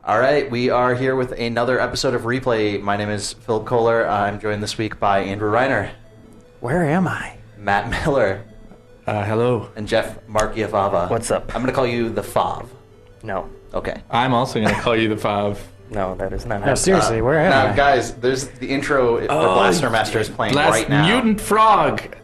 All right, we are here with another episode of Replay. My name is Phil Kollar. I'm joined this week by Andrew Reiner. Where am I? Matt Miller. Hello. And Jeff Marchiafava. What's up? I'm going to call you the Fav. No. Okay. I'm also going to call you the Fav. No, that is not No, seriously, where am I? Now, guys, there's the intro for Blaster Master is playing Last right now. Mutant Frog.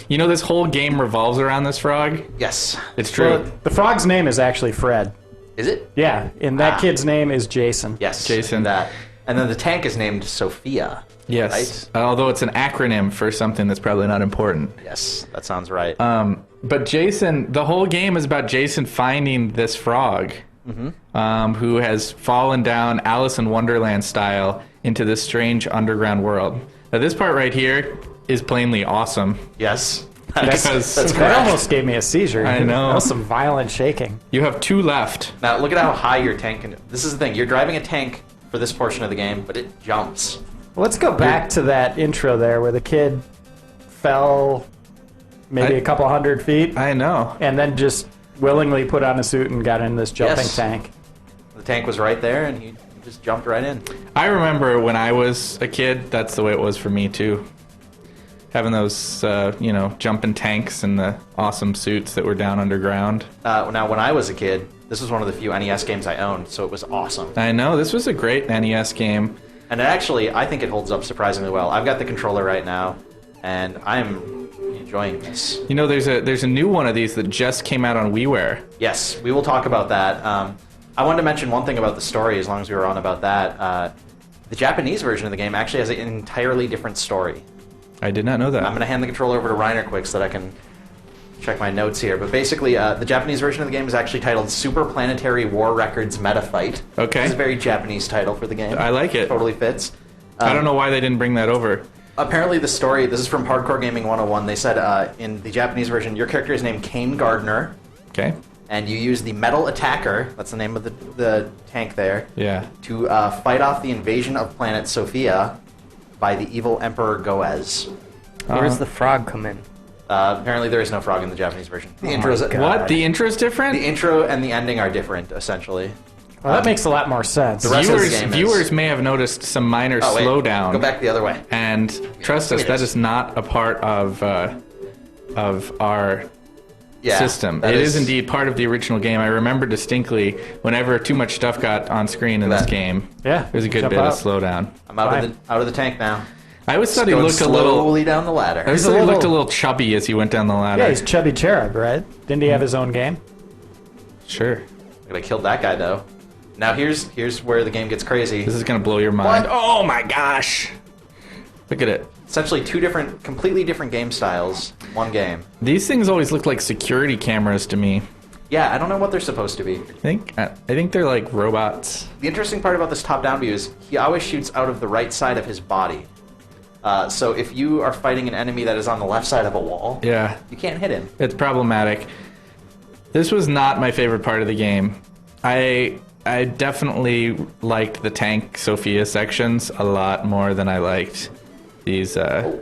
You know this whole game revolves around this frog? Yes. It's true. Well, the frog's name is actually Fred. Is it? Yeah, and that kid's name is Jason. Yes. Jason. That. And then the tank is named Sophia. Yes. Right? Although it's an acronym for something that's probably not important. Yes, that sounds right. But Jason, the whole game is about Jason finding this frog who has fallen down Alice in Wonderland style into this strange underground world. Now, this part right here is plainly awesome. Yes. Because That's That correct. almost gave me a seizure. I know. That was some violent shaking. you have two left. Now, look at how high your tank can... This is the thing. You're driving a tank for this portion of the game, but it jumps. Let's go back to that intro there where the kid fell maybe a couple hundred feet I know. and then just willingly put on a suit and got in this jumping Yes. tank. The tank was right there, and he just jumped right in. I remember when I was a kid, that's the way it was for me too. Having those, jumping tanks and the awesome suits that were down underground. Now, when I was a kid, this was one of the few NES games I owned, so it was awesome. I know, this was a great NES game. And actually, I think it holds up surprisingly well. I've got the controller right now, and I'm enjoying this. You know, there's a new one of these that just came out on WiiWare. Yes, we will talk about that. I wanted to mention one thing about the story, as long as we were on about that. The Japanese version of the game actually has an entirely different story. I did not know that. I'm going to hand the controller over to Reiner quick so that I can check my notes here. But basically, the Japanese version of the game is actually titled Super Planetary War Records Meta Fight. Okay. It's a very Japanese title for the game. I like it. Totally fits. I don't know why they didn't bring that over. Apparently the story, this is from Hardcore Gaming 101, they said in the Japanese version, your character is named Kane Gardner, Okay. and you use the Metal Attacker, that's the name of the tank there, Yeah. to fight off the invasion of planet Sophia by the evil Emperor Goez. Where does the frog come in? Apparently there is no frog in the Japanese version. The intro's, God. What? The intro's different? the intro and the ending are different, essentially. Well, that makes a lot more sense. the rest of the game is- Viewers may have noticed some minor Oh, wait, slowdown. Go back the other way. And trust us, It that is. is not a part of our Yeah, system. that It is indeed part of the original game. I remember distinctly whenever too much stuff got on screen in this That. game. Yeah, There's a good jump bit out. of slowdown. I'm out of the tank now. I always thought he Going looked a little. slowly down the ladder. I always He's a thought he looked a little- little chubby as he went down the ladder. Yeah, he's Chubby Cherub, right? Didn't he have his own game? Sure. I killed that guy though. Now here's where the game gets crazy. This is gonna blow your mind. What? Oh my gosh! Look at it. Essentially two completely different game styles, one game. These things always look like security cameras to me. Yeah, I don't know what they're supposed to be. I think they're like robots. The interesting part about this top-down view is he always shoots out of the right side of his body. So if you are fighting an enemy that is on the left side of a wall, Yeah, you can't hit him. it's problematic. This was not my favorite part of the game. I definitely liked the tank Sophia sections a lot more than I liked these. I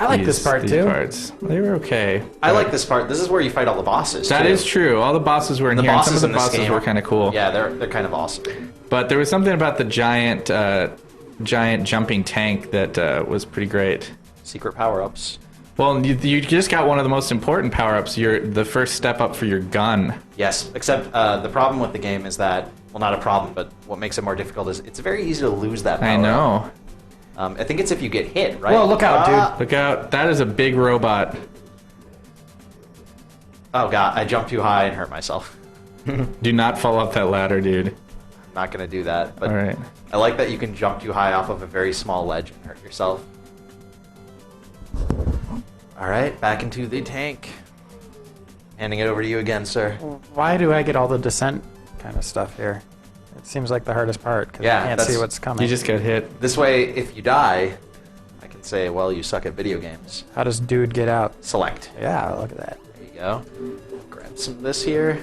like this part these too. Parts. They were okay. I like this part. This is where you fight all the bosses. That too. is true. All the bosses were in The here, and some bosses of in the this bosses game were kind of cool. Yeah, they're kind of awesome. But there was something about the giant jumping tank that was pretty great. Secret power-ups. Well, you just got one of the most important power-ups. The first step up for your gun. Yes, except the problem with the game is that, well, not a problem, but what makes it more difficult is it's very easy to lose that power. I know. I think it's if you get hit, right? Well, look out, dude. Look out. That is a big robot. Oh, God, I jumped too high and hurt myself. Do not fall up that ladder, dude. Not going to do that, but All right. I like that you can jump too high off of a very small ledge and hurt yourself. All right, back into the tank. Handing it over to you again, sir. Why do I get all the descent kind of stuff here? It seems like the hardest part because Yeah, I can't that's- see what's coming. You just got hit. This way, if you die, I can say, well, you suck at video games. How does dude get out? Select. Yeah, look at that. There you go. Grab some of this here.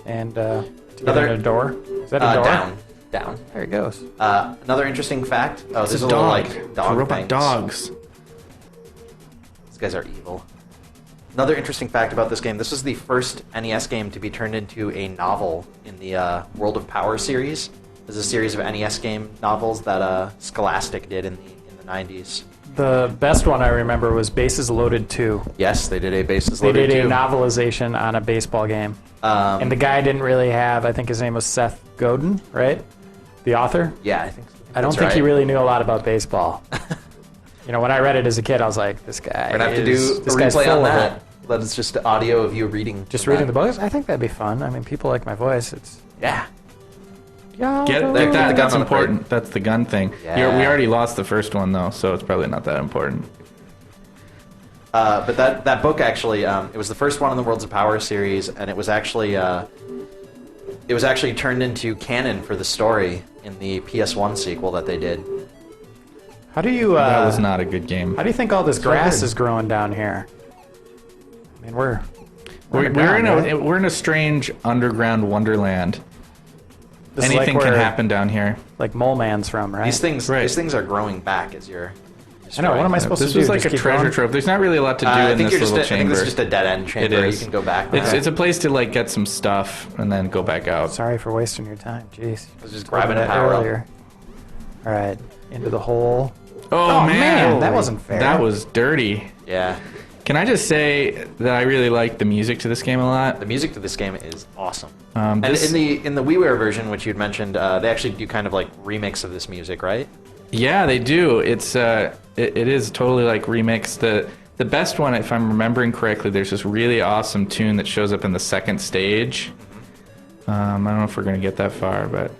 And to Another- get in a door. Is that a door? Down. There he goes. Another interesting fact. Oh, It's there's a a little dog. like dog Robot things. dogs. guys are evil. Another interesting fact about this game, this was the first NES game to be turned into a novel in the World of Power series. There's a series of NES game novels that Scholastic did in the 90s. The best one I remember was Bases Loaded 2. Yes, they did a Bases They Loaded did 2. a novelization on a baseball game. And the guy didn't really have, I think his name was Seth Godin, right? The author? Yeah, I think so. I don't think he really knew a lot about baseball. You know, when I read it as a kid, I was like, this guy We're going to have to do a this guy's replay full on of that. it. Let us just audio of you reading. Just reading the books? I think that'd be fun. I mean, people like my voice. It's Yeah. Get it? Get the gun That's on the important. That's the gun thing. Yeah. We already lost the first one, though, so it's probably not that important. But that book actually, it was the first one in the Worlds of Power series, and it was actually turned into canon for the story in the PS1 sequel that they did. How do you? That was not a good game. How do you think all this grass good. is growing down here? I mean, we're We're in a strange underground wonderland. This is Anything like can where, happen down here. Like Mole Man's from, right? These things Right. are growing back as you're. I know. What am I supposed This to do? was like Just a keep treasure going? trove. There's not really a lot to do I in think this you're little I think chamber. this is just a dead end chamber. It is. You can go back. It's a place to like get some stuff and then go back out. Sorry for wasting your time. Jeez. I was just Told grabbing me a that power earlier. All right, into the hole. Oh, man, that wasn't fair. That was dirty. Yeah. Can I just say that I really like the music to this game a lot? The music to this game is awesome. Um, And this- in the WiiWare version, which you'd mentioned, they actually do kind of like remix of this music, right? Yeah, they do. It's it is totally like remixed. The best one, if I'm remembering correctly, there's this really awesome tune that shows up in the second stage. I don't know if we're gonna get that far, but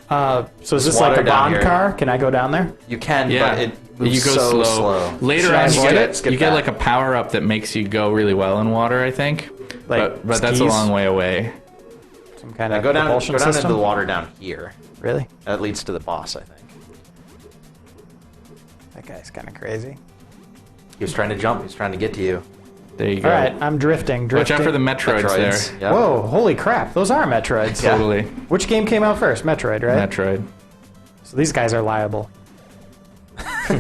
So is this water like a down Bond here. car? Can I go down there? You can, yeah, but it moves you go so slow. Later Should I on, you avoid get it? Skip you get that. like a power up that makes you go really well in water. I think, Like but that's a skis? long way away. Some kind Go of down propulsion into system? the water down here. Really? That leads to the boss, I think. That guy's kind of crazy. He was trying to jump. He was trying to get to you. There you go. All right, I'm drifting. Watch out for the Metroids, there. Yep. Whoa, holy crap. Those are Metroids. Yeah. Totally, Which game came out first? Metroid, right? Metroid. So these guys are liable. You're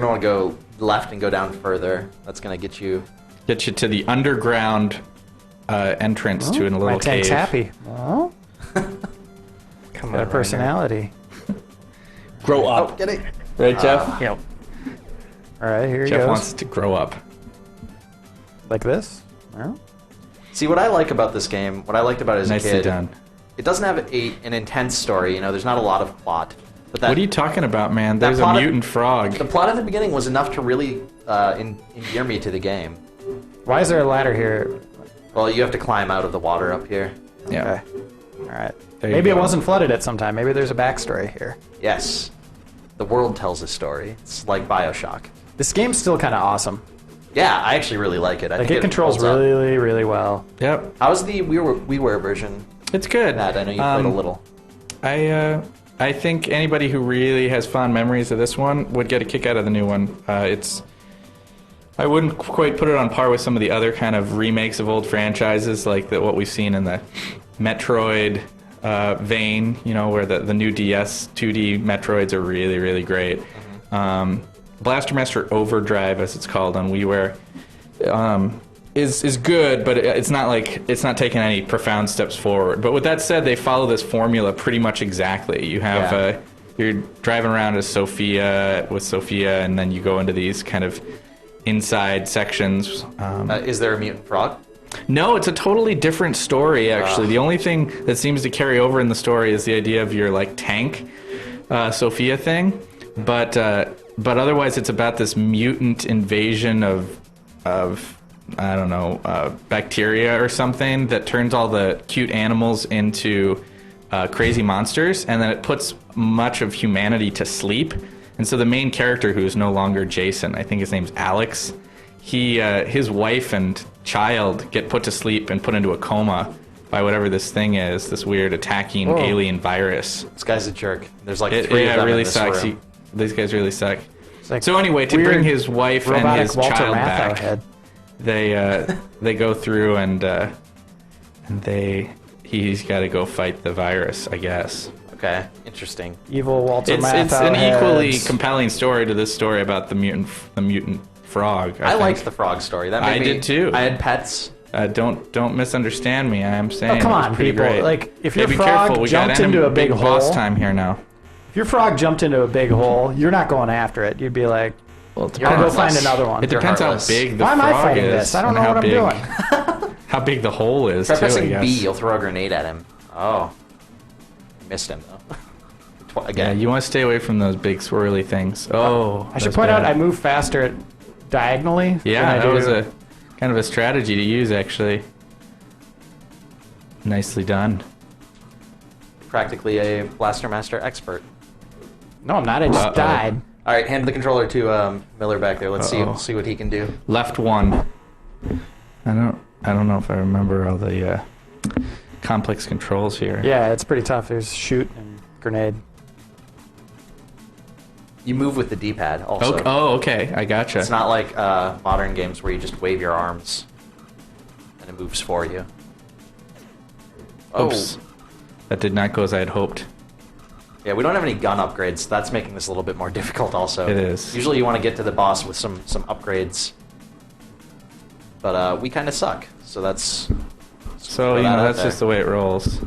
going to want to go left and go down further. That's going to get you... Get you to the underground entrance to a little My tank's cave. happy. Oh, Come got a on, personality. Grow Oh, up, get it. right, Jeff? Reiner. Yep. All right, here he Jeff goes. wants to grow up. Like this? No? See, what I like about this game, what I liked about it as Nicely a kid, done. it doesn't have an intense story. You know, there's not a lot of plot. But that, What are you talking about, man? There's a plot- mutant frog. The plot at the beginning was enough to really endear me to the game. Why is there a ladder here? Well, you have to climb out of the water up here. Yeah. Okay. All right. There you Maybe it go. wasn't flooded at some time. Maybe there's a backstory here. Yes. The world tells a story. It's like BioShock. This game's still kind of awesome. Yeah, I actually really like it. I Like think it controls holds up. really, really well. Yep. How's the WiiWare version? It's good. That I know you played a little. I think anybody who really has fond memories of this one would get a kick out of the new one. I wouldn't quite put it on par with some of the other kind of remakes of old franchises, like what we've seen in the Metroid vein, you know, where the new DS 2D Metroids are really, really great. Blaster Master Overdrive, as it's called on WiiWare, is good, but it's not taking any profound steps forward. But with that said, they follow this formula pretty much exactly. You have you're driving around as Sophia, and then you go into these kind of inside sections. Is there a mutant frog? No, it's a totally different story, actually. The only thing that seems to carry over in the story is the idea of your like tank Sophia thing, but otherwise it's about this mutant invasion of I don't know, bacteria or something that turns all the cute animals into crazy monsters, and then it puts much of humanity to sleep. And so the main character, who is no longer Jason, I think his name's Alex, his wife and child get put to sleep and put into a coma by whatever this thing is, this weird attacking alien virus. This guy's a jerk. There's like It 3 of them really in this sucks. room. These guys really suck. Like So anyway, to weird bring his wife and robotic his Walter child Matthau back, head. they go through and he's got to go fight the virus, I guess. Okay, interesting. Evil Walter It's Matthau an equally heads. compelling story to this story about the mutant frog. I think. liked the frog story. That made I me, did too. I had pets. Don't misunderstand me. I am saying. Oh, come it was on, pretty people. Great. Like, if Hey, your be frog careful. We jumped got into a big boss hole, time here now. if your frog jumped into a big hole, you're not going after it. You'd be like, Well, it You're I'll go heartless. find another one. It depends how heartless. big the Why am frog I fighting is. this? I don't and know how what I'm big- doing. How big the hole is, Try too, I pressing guess. B, you'll throw a grenade at him. Oh. Missed him, though. Yeah, Again. you want to stay away from those big swirly things. Oh, I should that's point out bad. I move faster diagonally. Yeah, than I that do- was a kind of a strategy to use, actually. Nicely done. Practically a Blaster Master expert. No, I'm not. I just Uh-oh. died. All right, hand the controller to Miller back there. Let's Uh-oh. see what he can do. Left one. I don't know if I remember all the complex controls here. Yeah, it's pretty tough. There's shoot and grenade. You move with the D-pad also. Oh, okay. I gotcha. It's not like modern games where you just wave your arms and it moves for you. Oops. That did not go as I had hoped. Yeah, we don't have any gun upgrades. So that's making this a little bit more difficult also. It is. Usually you want to get to the boss with some upgrades. But we kind of suck. So that's... So, put that out that's there. just the way it rolls.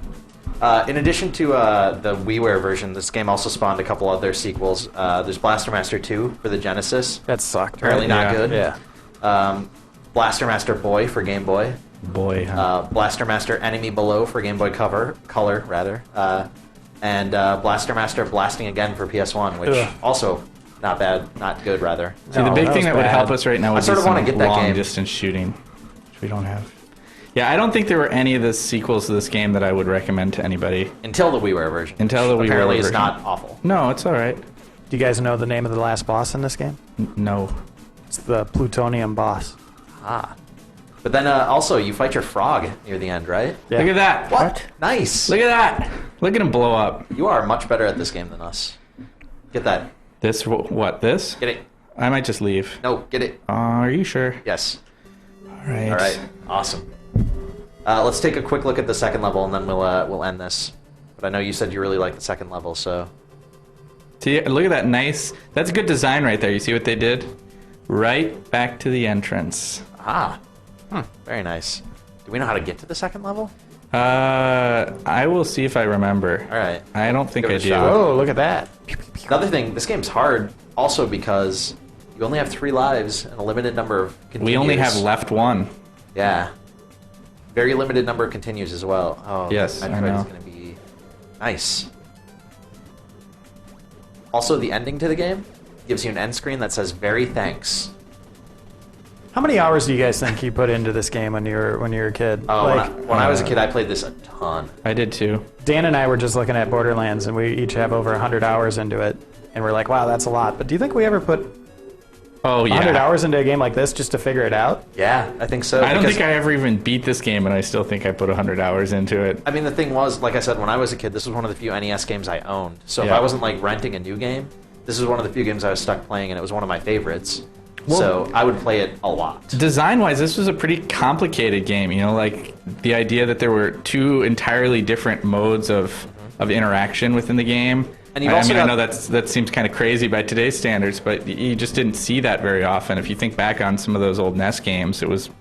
In addition to the WiiWare version, this game also spawned a couple other sequels. There's Blaster Master 2 for the Genesis. That sucked. Apparently not Yeah. good. Yeah. Blaster Master Boy for Game Boy. Boy, huh? Blaster Master Enemy Below for Game Boy Color, rather. And Blaster Master Blasting Again for PS1, which Ugh. also not bad, not good, rather. See, the No, big that thing was that would bad. help us right now I would sort be of wanna some get that game. long-distance shooting, which we don't have. Yeah, I don't think there were any of the sequels to this game that I would recommend to anybody. Until the WiiWare version. Until the which WiiWare apparently is version. not awful. No, it's all right. Do you guys know the name of the last boss in this game? No. It's the plutonium boss. Ah. But then also, you fight your frog near the end, right? Yeah. Look at that. What? Nice. Look at that. Look at him blow up. You are much better at this game than us. Get that. This, what, this? Get it. I might just leave. No, get it. Are you sure? Yes. All right. All right. Awesome. Let's take a quick look at the second level, and then we'll end this. But I know you said you really like the second level, so... See, look at that nice. That's a good design right there. You see what they did? Right back to the entrance. Ah. Very nice. Do we know how to get to the second level? I will see if I remember. All right. I don't think Give I it a do. shot. Oh, look at that. Another thing, this game's hard also because you only have 3 lives and a limited number of continues. We only have left one. Yeah. Very limited number of continues as well. Oh, Yes, I Metroid know. is going to be nice. Also, the ending to the game gives you an end screen that says "Very thanks." How many hours do you guys think you put into this game when you were a kid? Oh, Like, when I was a kid, I played this a ton. I did too. Dan and I were just looking at Borderlands, and we each have over 100 hours into it, and we're like, wow, that's a lot. But do you think we ever put Oh, 100 yeah. hours into a game like this just to figure it out? Yeah, I think so. I don't because- think I ever even beat this game, and I still think I put 100 hours into it. I mean, the thing was, like I said, when I was a kid, this was one of the few NES games I owned. So if Yeah. I wasn't like renting a new game, this was one of the few games I was stuck playing, and it was one of my favorites. Well- so I would play it a lot. Design-wise, this was a pretty complicated game. You know, like the idea that there were 2 entirely different modes of interaction within the game. And you've I also mean, I got- know that seems kind of crazy by today's standards, but you just didn't see that very often. If you think back on some of those old NES games, it was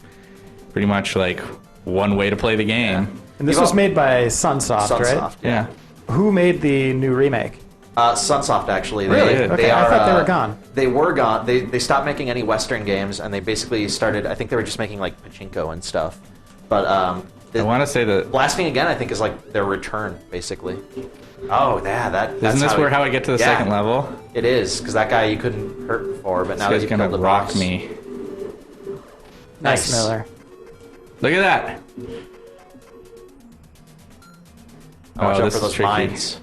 pretty much like one way to play the game. And this You've was al- made by Sunsoft, right? Sunsoft, Yeah. Who made the new remake? Sunsoft, actually. Really? They Okay, I thought they were gone. They were gone. They stopped making any Western games, and they basically started. I think they were just making like pachinko and stuff. But I want to say that Blasting Again, I think, is like their return, basically. Oh, yeah, that's isn't this how I get to the Yeah. second level? It is, because that guy you couldn't hurt before, but now that This you guy's killed gonna the rock boss. me. Nice, Miller. Look at that. Watch out this for is those tricky. mines.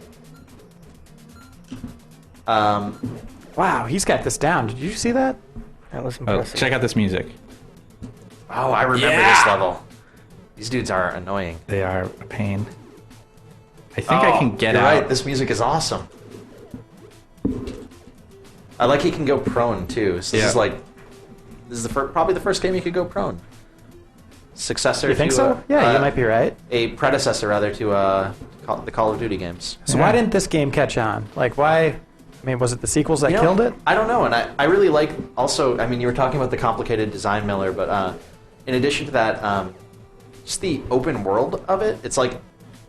Wow, he's got this down. Did you see that? That was Oh, impressive. check out this music. Oh, I remember Yeah! this level. These dudes are annoying. They are a pain. I think I can get you're out. Right, this music is awesome. I like he can go prone too. So this Yeah. is like, this is the probably the first game you could go prone. Successor You think to so? Yeah, you might be right. a predecessor rather to the Call of Duty games. So Yeah. why didn't this game catch on? Like, why? I mean, was it the sequels that killed it? I don't know, and I really like also. I mean, you were talking about the complicated design, Miller, but in addition to that, just the open world of it. It's like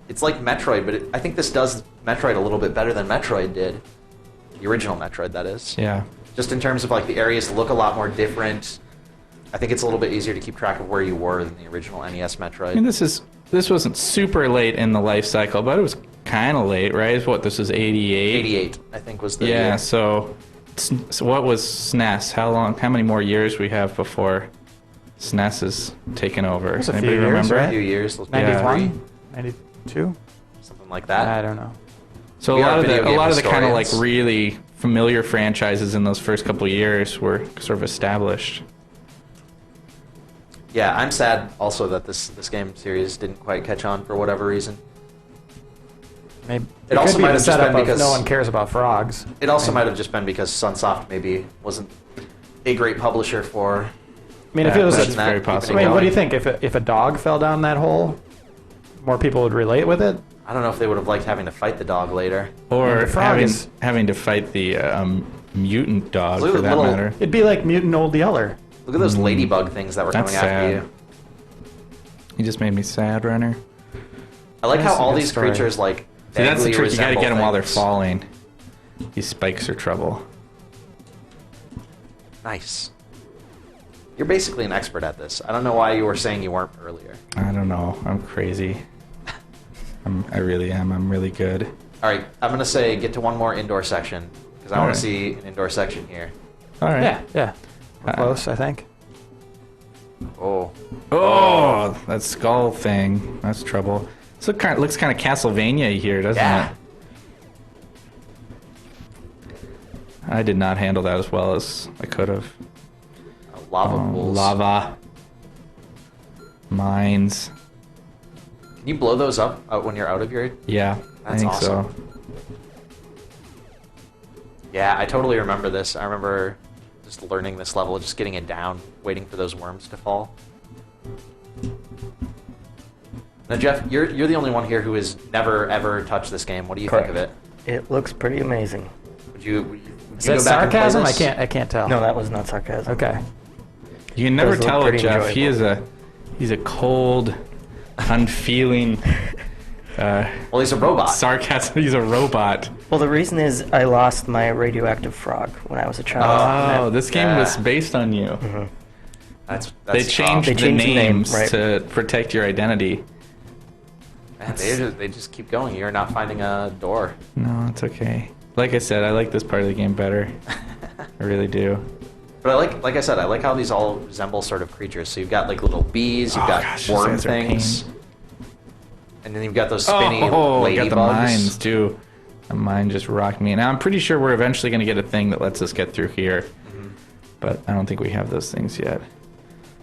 Metroid, but I think this does Metroid a little bit better than Metroid did. The original Metroid, that is. Yeah. Just in terms of like the areas look a lot more different. I think it's a little bit easier to keep track of where you were than the original NES Metroid. I mean, this wasn't super late in the life cycle, but it was kind of late, right? What, this was 88? 88, I think, was the Yeah, year. so what was SNES? How many more years we have before SNES is taken over? was a few Anybody years, remember? right? A few years. Let's 91? 92? something like that. I don't know. So We a are lot of video the game kind of like historians. really familiar franchises in those first couple of years were sort of established. Yeah, I'm sad also that this game series didn't quite catch on for whatever reason. Maybe It also could be might the have just setup been of because- no one cares about frogs. It also might have just been because Sunsoft maybe wasn't a great publisher for. I mean, if it was that's a, very keeping it possible. I mean, what do you going. think? If a dog fell down that hole, more people would relate with it? I don't know if they would have liked having to fight the dog later. Or the frog having to fight the mutant dog, Look at for the that little- matter. It'd be like Mutant Old Yeller. Look at those ladybug things that were That's coming after sad. you. You just made me sad, Reiner. I like how That's a all good these story. creatures like. See, that's the vaguely trick. You gotta resemble get them while they're things. falling. These spikes are trouble. Nice. You're basically an expert at this. I don't know why you were saying you weren't earlier. I don't know. I'm crazy. I really am. I'm really good. All right, I'm gonna say get to one more indoor section because I want Alright. to see an indoor section here. All right. Yeah. We're close, I think. Oh, Oh, that skull thing. That's trouble. So it looks kind of Castlevania here, doesn't Yeah. it? I did not handle that as well as I could have. lava pools. Lava. Mines. Can you blow those up when you're out of your? Yeah, I That's think awesome. so. Yeah, I totally remember this. I remember just learning this level, just getting it down, waiting for those worms to fall. Now, Jeff, you're the only one here who has never ever touched this game. What do you think of it? It looks pretty amazing. Would you Is go that back and play sarcasm? this? I can't tell. No, that was not sarcasm. Okay. You can never Does look tell with pretty Jeff. enjoyable. He's a cold, unfeeling, Well, he's a robot. sarcasm. He's a robot. Well, the reason is I lost my radioactive frog when I was a child. Oh, this game Yeah. was based on you. That's They tough. changed They the changed the name, names right. to protect your identity. Man, they just keep going. You're not finding a door. No, it's okay. Like I said, I like this part of the game better. I really do. But like I said, I like how these all resemble sort of creatures. So you've got like little bees, you've Oh, got gosh, those worm things are a things, pain. and then you've got those spinny Oh, ladybugs. got the mines too. The mine just rocked me. Now I'm pretty sure we're eventually going to get a thing that lets us get through here, but I don't think we have those things yet.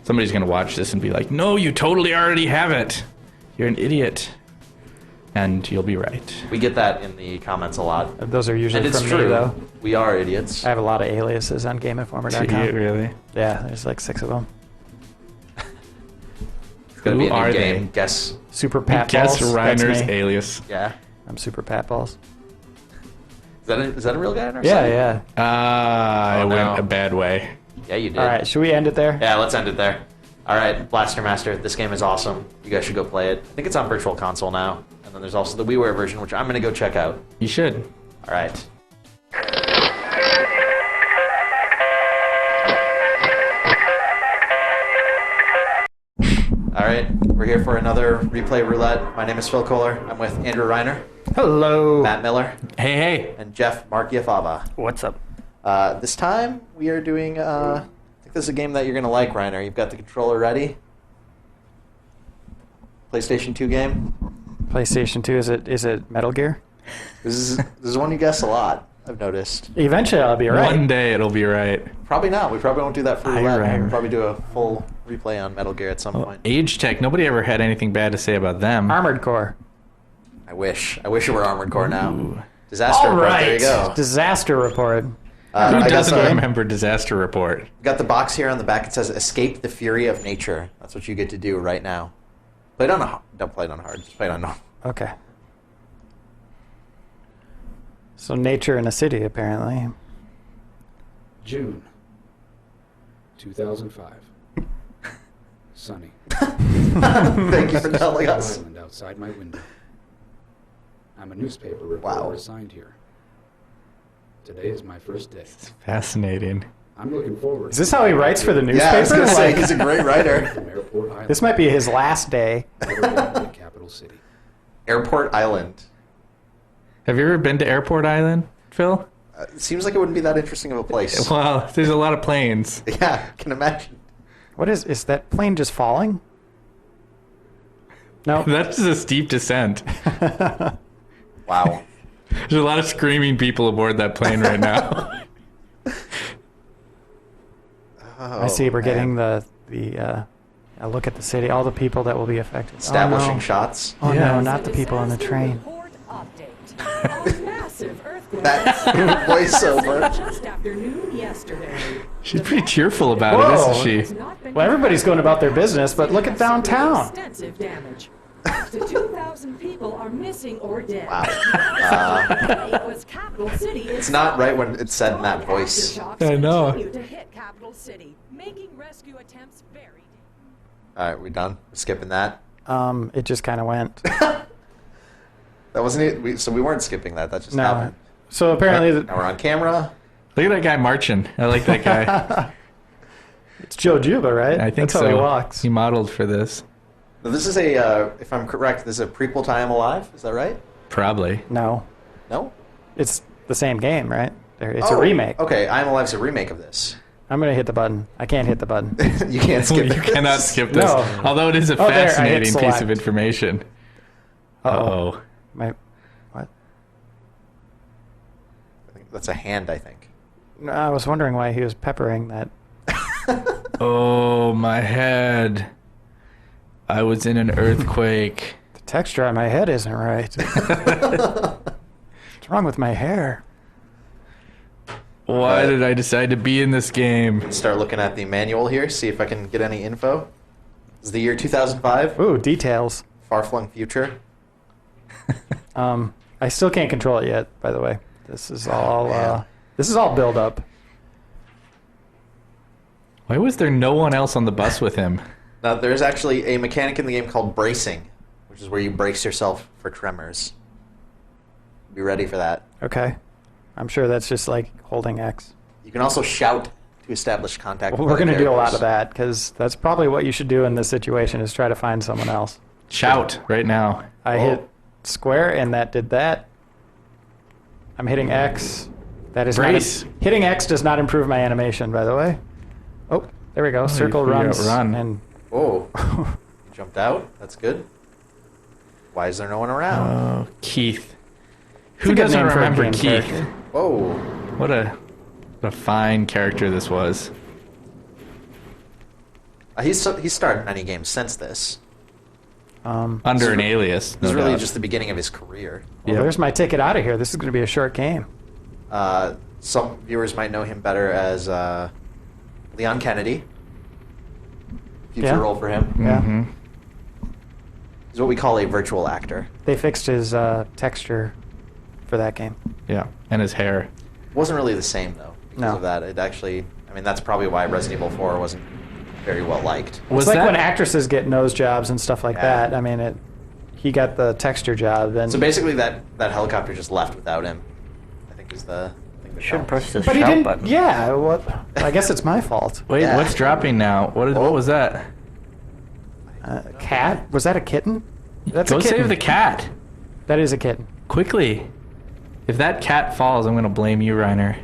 Somebody's going to watch this and be like, "No, you totally already have it. You're an idiot," and you'll be right. We get that in the comments a lot, Those are and usually it's from true. me, though. We are idiots. I have a lot of aliases on GameInformer.com. Do you really? Yeah, there's like 6 of them. It's gonna be Who a new are game. they? Guess. Super Pat Guess Balls. That's Reiner's me. alias. Yeah. I'm Super Pat Balls. Is that a real guy on our Yeah, site? yeah. I Oh, went no. a bad way. Yeah, you did. All right, should we end it there? Yeah, let's end it there. All right, Blaster Master, this game is awesome. You guys should go play it. I think it's on Virtual Console now. And then there's also the WiiWare version, which I'm going to go check out. You should. All right. All right, we're here for another Replay Roulette. My name is Phil Kollar. I'm with Andrew Reiner, Hello. Matt Miller, Hey, hey. and Jeff Marchiafava. What's up? This time we are doing, I think this is a game that you're going to like, Reiner. You've got the controller ready. PlayStation 2 game. PlayStation 2, is it Metal Gear? This is one you guess a lot, I've noticed. Eventually I'll be right. One day it'll be right. Probably not. We probably won't do that for You're Roulette. right. We'll probably do a full replay on Metal Gear at some point. Age Tech, nobody ever had anything bad to say about them. Armored Core. I wish it were Armored Core now. Disaster All Report, right. there you go. Disaster Report. Who I got doesn't the- remember Disaster Report? Got the box here on the back. It says "Escape the Fury of Nature." That's what you get to do right now. Play it on don't play it on hard. Just play it on normal. Okay. So nature in a city, apparently. June 2005. Sunny. Thank you for telling us. Island outside my window. I'm a newspaper reporter Wow. assigned here. Today is my first day. Fascinating. I'm looking forward. Is this how he writes for the Yeah, I was newspaper? gonna say Like, he's a great writer. from Airport Island. this might be his last day. Never been to the capital city. Airport Island. Have you ever been to Airport Island, Phil? It seems like it wouldn't be that interesting of a place. Well, there's a lot of planes. Yeah, I can imagine. What is that plane just falling? No. That's a steep descent. Wow. There's a lot of screaming people aboard that plane right now. I see. We're getting the a look at the city, all the people that will be affected. Establishing Oh, no. shots. Oh Yeah. no, not the people on the train. Report update. A massive earthquake That voiceover. just after noon yesterday. She's pretty cheerful about it, Whoa. isn't she? Has not been Well, everybody's going about their business, but look at Has suffered downtown. Extensive damage. Up to 2,000 people are missing or dead. Wow. It was capital city. It's not right when it's said in that voice. I know. Continue to hit capital city, making rescue attempts very difficult. All right, we done? We're skipping that. It just kind of went. That wasn't it. So we weren't skipping that. That just No. happened. So apparently, Now we're on camera. Look at that guy marching. I like that guy. it's Joe Juba, right? I think That's so. how he walks. He modeled for this. Now, this is a, if I'm correct, this is a prequel to I Am Alive. Is that right? Probably. No, No? it's the same game, right? It's a Oh, remake. Okay, I Am Alive's a remake of this. I'm gonna hit the button. I can't hit the button. You can't skip You it. cannot skip this. No. Although it is a Oh, there, I hit fascinating piece select. of information. Uh-oh. My what? I think that's a hand, I think. No, I was wondering why he was peppering that. Oh, my head. I was in an earthquake. The texture on my head isn't right. What's wrong with my hair? Why did I decide to be in this game? Start looking at the manual here, see if I can get any info. This is the year 2005, Ooh, details. far-flung future. I still can't control it yet. By the way, this is all man. build up. Why was there no one else on the bus with him? Now, there's actually a mechanic in the game called bracing, which is where you brace yourself for tremors. Be ready for that. Okay, I'm sure that's just like holding X. You can also shout to establish contact Well, with we're other going to do a lot characters. of that because that's probably what you should do in this situation is try to find someone else. Shout right now. I Whoa. hit square and that did that. I'm hitting X. That is not Brace. hitting X does not improve my animation, by the way. Oh, there we go. Circle you forgot runs run. and Whoa. Jumped out. That's good. Why is there no one around? Oh, Keith. It's Who a good doesn't name for a remember game Keith? character. Whoa. What a fine character this was. He's started many games since this. Under an alias. This No is really doubt. just the beginning of his career. Well, Yep. there's my ticket out of here. This is going to be a short game. Some viewers might know him better as Leon Kennedy. Future Yeah. role for him. Yeah. Mhm. He's what we call a virtual actor. They fixed his texture for that game. Yeah, and his hair. It wasn't really the same though. Because No. of that, it actually. I mean, that's probably why Resident Evil 4 wasn't very well liked. Was it's like that when actresses get nose jobs and stuff like Yeah. that. I mean, he got the texture job. And So basically, that helicopter just left without him. I think is the. Should press the but he shout didn't. button. Yeah. What? I guess it's my fault. Wait, Yeah. what's dropping now? What was that? Cat? Was that a kitten? That's Go a kitten. save the cat. That is a kitten. Quickly. If that cat falls, I'm going to blame you, Reiner.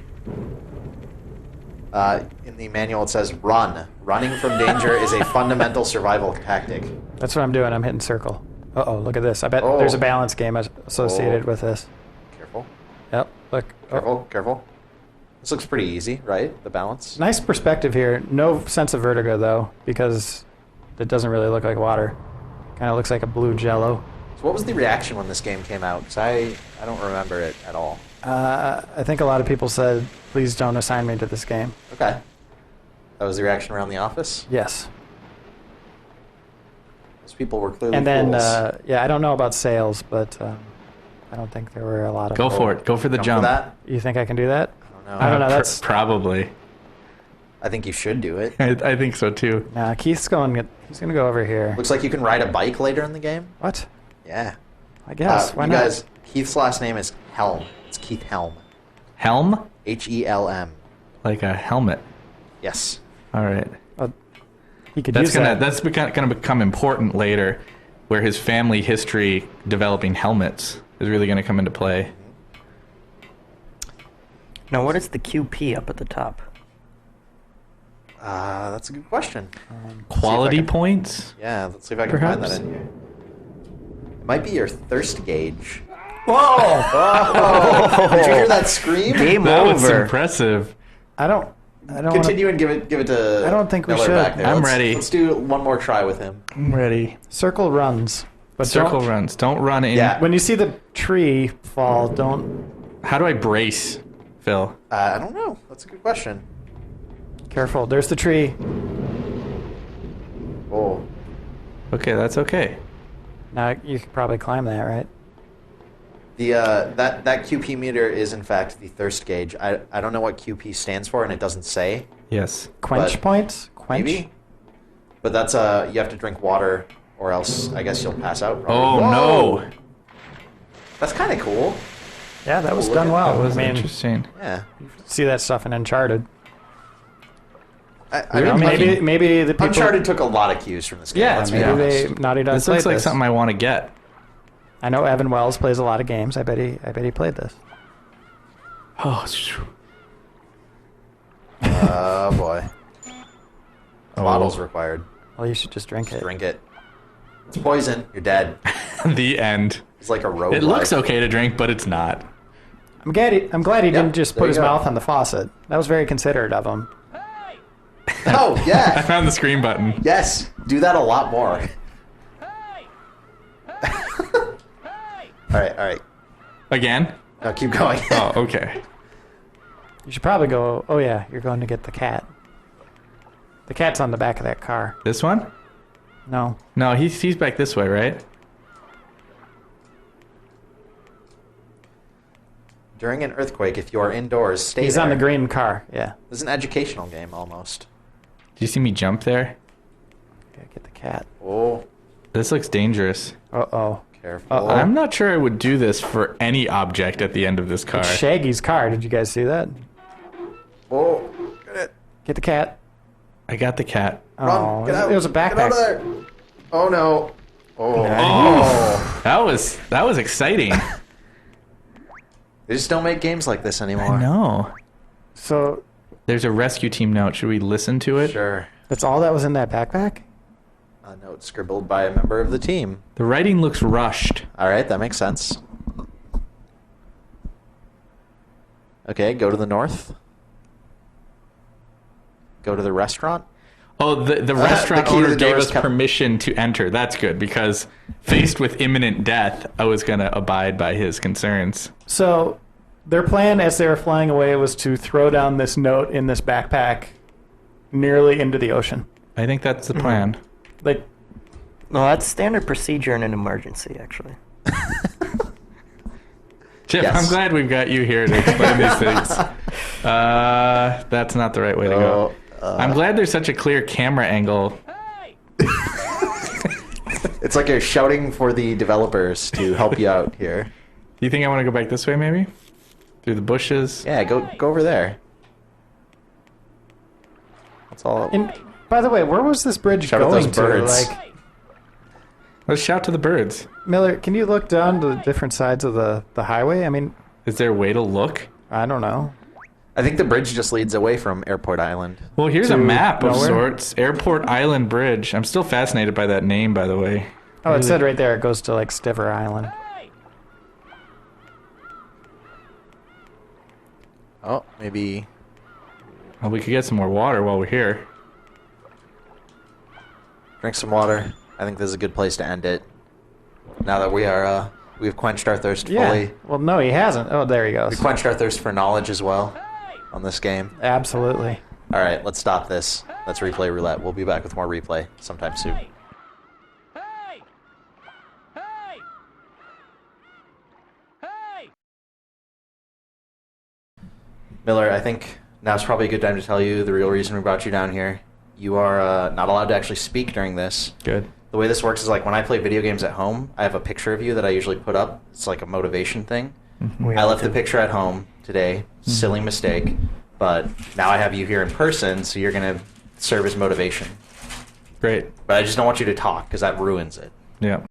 In the manual, it says run. Running from danger is a fundamental survival tactic. That's what I'm doing. I'm hitting circle. Uh-oh, look at this. I bet Oh. there's a balance game associated Oh. with this. Careful. Yep, look. Oh. Careful. Careful. This looks pretty easy, right? The balance. Nice perspective here. No sense of vertigo, though, because it doesn't really look like water. Kind of looks like a blue jello. So what was the reaction when this game came out? Because I don't remember it at all. I think a lot of people said, please don't assign me to this game. Okay. That was the reaction around the office? Yes. Those people were clearly And then, fools. yeah, I don't know about sales, but I don't think there were a lot of. Go for it. Go for the Jump jump. for that? You think I can do that? I don't know. I don't know. That's Probably. I think you should do it. I think so too. nah. Keith's going. He's gonna go over here. Looks like you can ride a bike later in the game. What? Yeah. I guess. Why you not? guys, Keith's last name is Helm. It's Keith Helm. Helm? Helm. Like a helmet. Yes. All right. He could use that. That's gonna become important later, where his family history developing helmets is really gonna come into play. Now, what is the QP up at the top? That's a good question. Quality points? Yeah, let's see if I can Perhaps. find that in here. It might be your thirst gauge. Whoa! Oh! Did you hear that scream? Game That was over. impressive. I don't. Continue and give it to. I don't think we Miller should. back there. I'm Let's- ready. Let's do one more try with him. I'm ready. Circle runs. But Circle don't- runs. Don't run in. Yeah. When you see the tree fall, don't. How do I brace, Phil? I don't know. That's a good question. Careful. There's the tree. Oh. Okay, that's okay. Now you could probably climb that, right? The that QP meter is in fact the thirst gauge. I don't know what QP stands for, and it doesn't say. Yes. Quench But points. Quench. Maybe. But that's you have to drink water, or else I guess you'll pass out. Oh Whoa! no. That's kind of cool. Yeah, that was Look done at- well. That was I mean, interesting. Yeah. see that stuff in Uncharted. I Really? mean, Maybe the people. Uncharted took a lot of cues from this game. Yeah, let's be maybe honest. they Naughty Dog This played looks like this. something I want to get. I know Evan Wells plays a lot of games. I bet he played this. Oh, phew. Oh boy. Oh. Bottles required. Well, you should just drink it. Drink it. It's poison. You're dead. The end. It's like a road. It looks okay to drink, but it's not. I'm glad he Yep, didn't just there put you his go. mouth on the faucet. That was very considerate of him. Oh I yeah. found the screen button. Yes. Do that a lot more. All right. Again? Now keep going. Oh, okay. You should probably go. Oh yeah, you're going to get the cat. The cat's on the back of that car. This one? No. No, he's back this way, right? During an earthquake, if you are indoors, stay He's there. on the green car. Yeah. This is an educational game almost. Did you see me jump there? Gotta get the cat. Oh, This looks dangerous. Uh-oh. careful. I'm not sure I would do this for any object at the end of this car. It's Shaggy's car. Did you guys see that? Oh, get it. Get the cat. I got the cat. Run. Oh, Get out. it was a Get out backpack. of there. Oh no. Oh. Oh, that was exciting. They just don't make games like this anymore. I know. So There's a rescue team note. Should we listen to it? Sure. that's all that was in that backpack? A note scribbled by a member of the team. The writing looks rushed. All right, that makes sense. Okay, go to the north. Go to the restaurant. Oh, the restaurant the key to owner the door gave is us kept- permission to enter. That's good, because faced with imminent death, I was going to abide by his concerns. So their plan as they were flying away was to throw down this note in this backpack nearly into the ocean. I think that's the plan. Like, No, that's standard procedure in an emergency, actually. Jeff, Yes. I'm glad we've got you here to explain these things. That's not the right way to go. I'm glad there's such a clear camera angle. It's like you're shouting for the developers to help you out here. Do you think I want to go back this way, maybe? Through the bushes? Yeah, go over there. That's all. and by the way, where was this bridge Shout out going those to? birds. Like, Let's shout to the birds. Miller, can you look down to the different sides of the highway? I mean, Is there a way to look? I don't know. I think the bridge just leads away from Airport Island. Well, here's a To map of nowhere? sorts. Airport Island Bridge. I'm still fascinated by that name, by the way. Oh, it said right there it goes to like Stiver Island. Oh, maybe. Well, we could get some more water while we're here. Drink some water. I think this is a good place to end it. Now that we've quenched our thirst fully. Well, no, he hasn't. Oh, there he goes. We quenched our thirst for knowledge as well on this game. Absolutely. All right, let's stop this. Let's replay roulette. We'll be back with more replay sometime soon. Hey! Miller, I think now's probably a good time to tell you the real reason we brought you down here. You are not allowed to actually speak during this. Good. The way this works is like when I play video games at home, I have a picture of you that I usually put up. It's like a motivation thing. I left the picture at home today. Silly mistake. But now I have you here in person, so you're going to serve as motivation. Great. But I just don't want you to talk because that ruins it. Yeah.